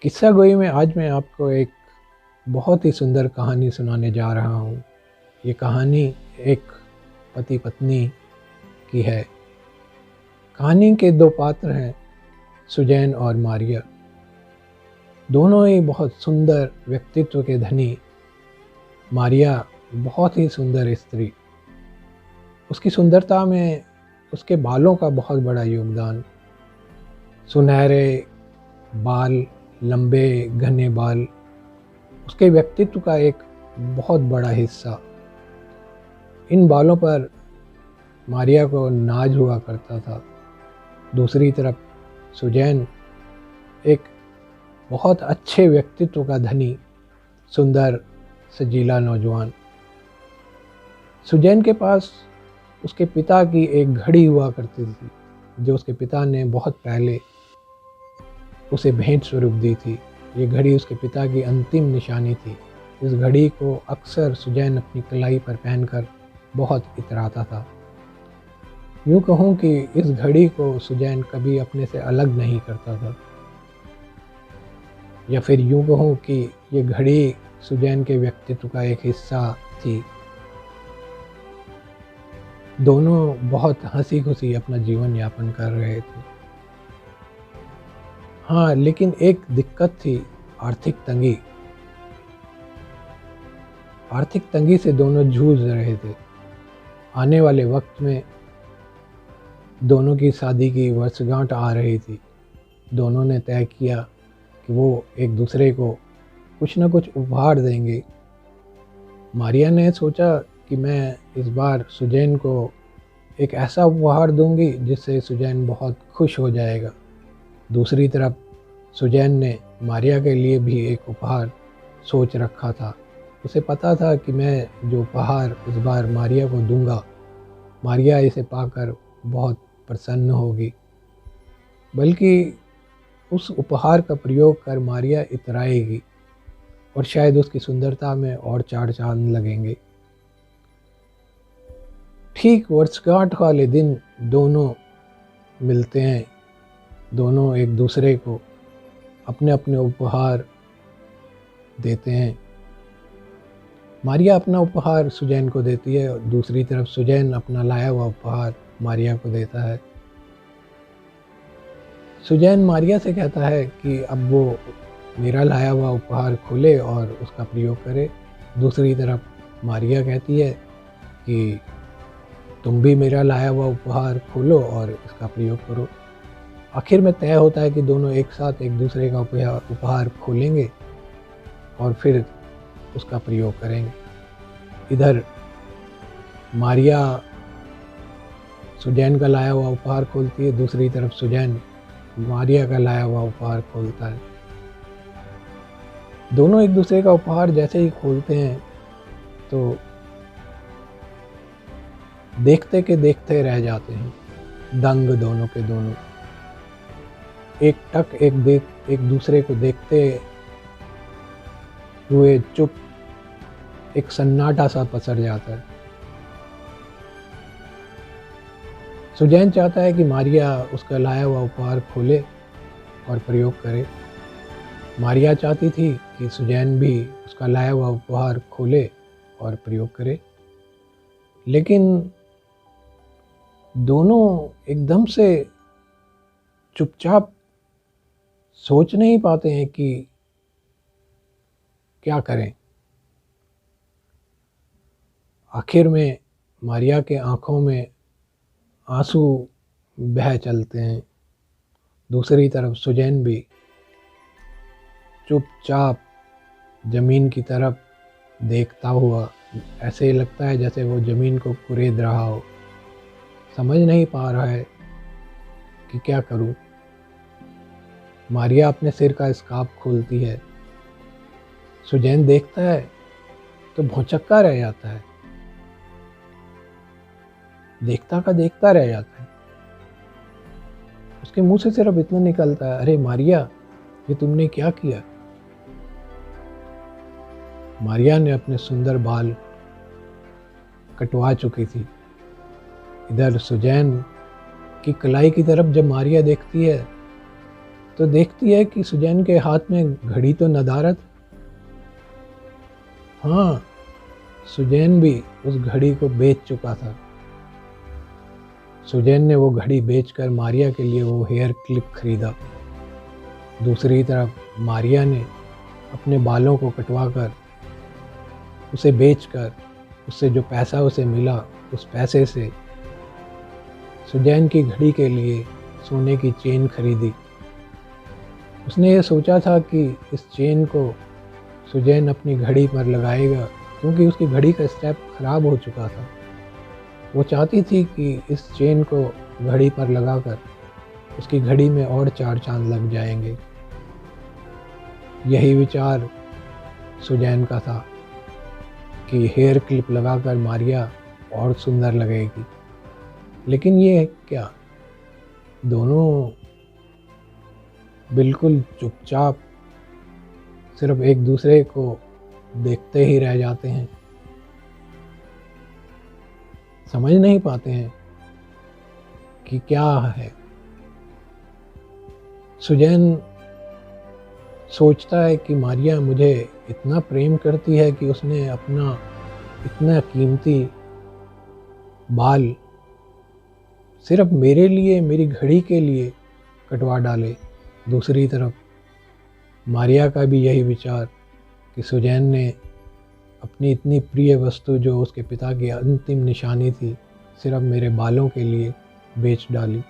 किस्सा गोई में आज मैं आपको एक बहुत ही सुंदर कहानी सुनाने जा रहा हूँ। ये कहानी एक पति पत्नी की है। कहानी के दो पात्र हैं, सुजैन और मारिया। दोनों ही बहुत सुंदर व्यक्तित्व के धनी। मारिया बहुत ही सुंदर स्त्री। उसकी सुंदरता में उसके बालों का बहुत बड़ा योगदान। सुनहरे बाल, लंबे घने बाल उसके व्यक्तित्व का एक बहुत बड़ा हिस्सा। इन बालों पर मारिया को नाज हुआ करता था। दूसरी तरफ सुजैन एक बहुत अच्छे व्यक्तित्व का धनी, सुंदर सजीला नौजवान। सुजैन के पास उसके पिता की एक घड़ी हुआ करती थी, जो उसके पिता ने बहुत पहले उसे भेंट स्वरूप दी थी। ये घड़ी उसके पिता की अंतिम निशानी थी। इस घड़ी को अक्सर सुजैन अपनी कलाई पर पहनकर बहुत इतराता था। यूँ कहूँ कि इस घड़ी को सुजैन कभी अपने से अलग नहीं करता था, या फिर यूँ कहूँ कि ये घड़ी सुजैन के व्यक्तित्व का एक हिस्सा थी। दोनों बहुत हंसी खुशी अपना जीवन यापन कर रहे थे। हाँ, लेकिन एक दिक्कत थी, आर्थिक तंगी। आर्थिक तंगी से दोनों जूझ रहे थे। आने वाले वक्त में दोनों की शादी की वर्षगांठ आ रही थी। दोनों ने तय किया कि वो एक दूसरे को कुछ न कुछ उपहार देंगे। मारिया ने सोचा कि मैं इस बार सुजैन को एक ऐसा उपहार दूंगी जिससे सुजैन बहुत खुश हो जाएगा। दूसरी तरफ सुजैन ने मारिया के लिए भी एक उपहार सोच रखा था। उसे पता था कि मैं जो उपहार इस बार मारिया को दूंगा, मारिया इसे पाकर बहुत प्रसन्न होगी, बल्कि उस उपहार का प्रयोग कर मारिया इतराएगी और शायद उसकी सुंदरता में और चार चांद लगेंगे। ठीक वर्षगांठ वाले दिन दोनों मिलते हैं। दोनों एक दूसरे को अपने अपने उपहार देते हैं। मारिया अपना उपहार सुजैन को देती है और दूसरी तरफ सुजैन अपना लाया हुआ उपहार मारिया को देता है। सुजैन मारिया से कहता है कि अब वो मेरा लाया हुआ उपहार खोले और उसका प्रयोग करे। दूसरी तरफ मारिया कहती है कि तुम भी मेरा लाया हुआ उपहार खोलो और इसका प्रयोग करो। आखिर में तय होता है कि दोनों एक साथ एक दूसरे का उपहार खोलेंगे और फिर उसका प्रयोग करेंगे। इधर मारिया सुजैन का लाया हुआ उपहार खोलती है, दूसरी तरफ सुजैन मारिया का लाया हुआ उपहार खोलता है। दोनों एक दूसरे का उपहार जैसे ही खोलते हैं तो देखते के देखते रह जाते हैं, दंग दोनों के दोनों। एक दूसरे को देखते हुए चुप एक सन्नाटा सा पसर जाता है। सुजैन चाहता है कि मारिया उसका लाया हुआ उपहार खोले और प्रयोग करे। मारिया चाहती थी कि सुजैन भी उसका लाया हुआ उपहार खोले और प्रयोग करे, लेकिन दोनों एकदम से चुपचाप सोच नहीं पाते हैं कि क्या करें। आखिर में मारिया के आंखों में आंसू बह चलते हैं। दूसरी तरफ सुजैन भी चुपचाप ज़मीन की तरफ देखता हुआ, ऐसे लगता है जैसे वो ज़मीन को कुरेद रहा हो। समझ नहीं पा रहा है कि क्या करूं। मारिया अपने सिर का स्कार्फ खोलती है। सुजैन देखता है तो भौंचक्का रह जाता है, देखता का देखता रह जाता है। उसके मुंह से सिर्फ इतना निकलता है, अरे मारिया, ये तुमने क्या किया। मारिया ने अपने सुंदर बाल कटवा चुकी थी। इधर सुजैन की कलाई की तरफ जब मारिया देखती है तो देखती है कि सुजैन के हाथ में घड़ी तो नदारद। हाँ, सुजैन भी उस घड़ी को बेच चुका था। सुजैन ने वो घड़ी बेचकर मारिया के लिए वो हेयर क्लिप खरीदा। दूसरी तरफ मारिया ने अपने बालों को कटवाकर उसे बेचकर उससे जो पैसा उसे मिला, उस पैसे से सुजैन की घड़ी के लिए सोने की चेन खरीदी। उसने ये सोचा था कि इस चेन को सुजैन अपनी घड़ी पर लगाएगा, क्योंकि उसकी घड़ी का स्टेप खराब हो चुका था। वो चाहती थी कि इस चेन को घड़ी पर लगाकर उसकी घड़ी में और 4 चांद लग जाएंगे। यही विचार सुजैन का था कि हेयर क्लिप लगाकर मारिया और सुंदर लगेगी। लेकिन ये क्या, दोनों बिल्कुल चुपचाप सिर्फ एक दूसरे को देखते ही रह जाते हैं। समझ नहीं पाते हैं कि क्या है। सुजैन सोचता है कि मारिया मुझे इतना प्रेम करती है कि उसने अपना इतना कीमती बाल सिर्फ मेरे लिए, मेरी घड़ी के लिए कटवा डाले। दूसरी तरफ मारिया का भी यही विचार कि सुजैन ने अपनी इतनी प्रिय वस्तु जो उसके पिता की अंतिम निशानी थी, सिर्फ मेरे बालों के लिए बेच डाली।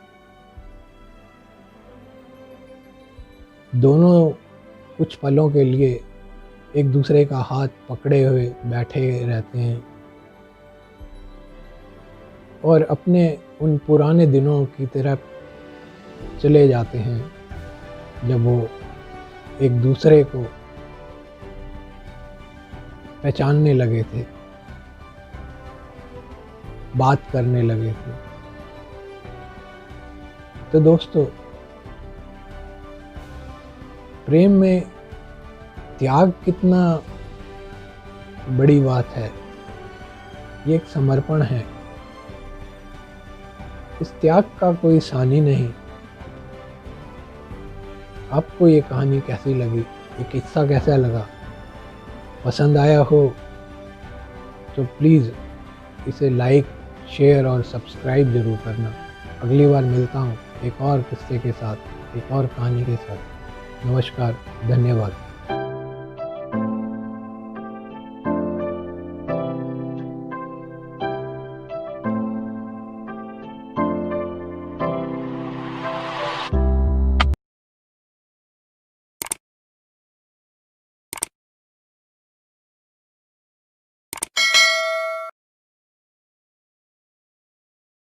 दोनों कुछ पलों के लिए एक दूसरे का हाथ पकड़े हुए बैठे रहते हैं और अपने उन पुराने दिनों की तरफ चले जाते हैं, जब वो एक दूसरे को पहचानने लगे थे, बात करने लगे थे। तो दोस्तों, प्रेम में त्याग कितना बड़ी बात है। ये एक समर्पण है। इस त्याग का कोई सानी नहीं। आपको ये कहानी कैसी लगी, ये किस्सा कैसा लगा? पसंद आया हो तो प्लीज़ इसे लाइक, शेयर और सब्सक्राइब ज़रूर करना। अगली बार मिलता हूँ एक और किस्से के साथ, एक और कहानी के साथ। नमस्कार, धन्यवाद।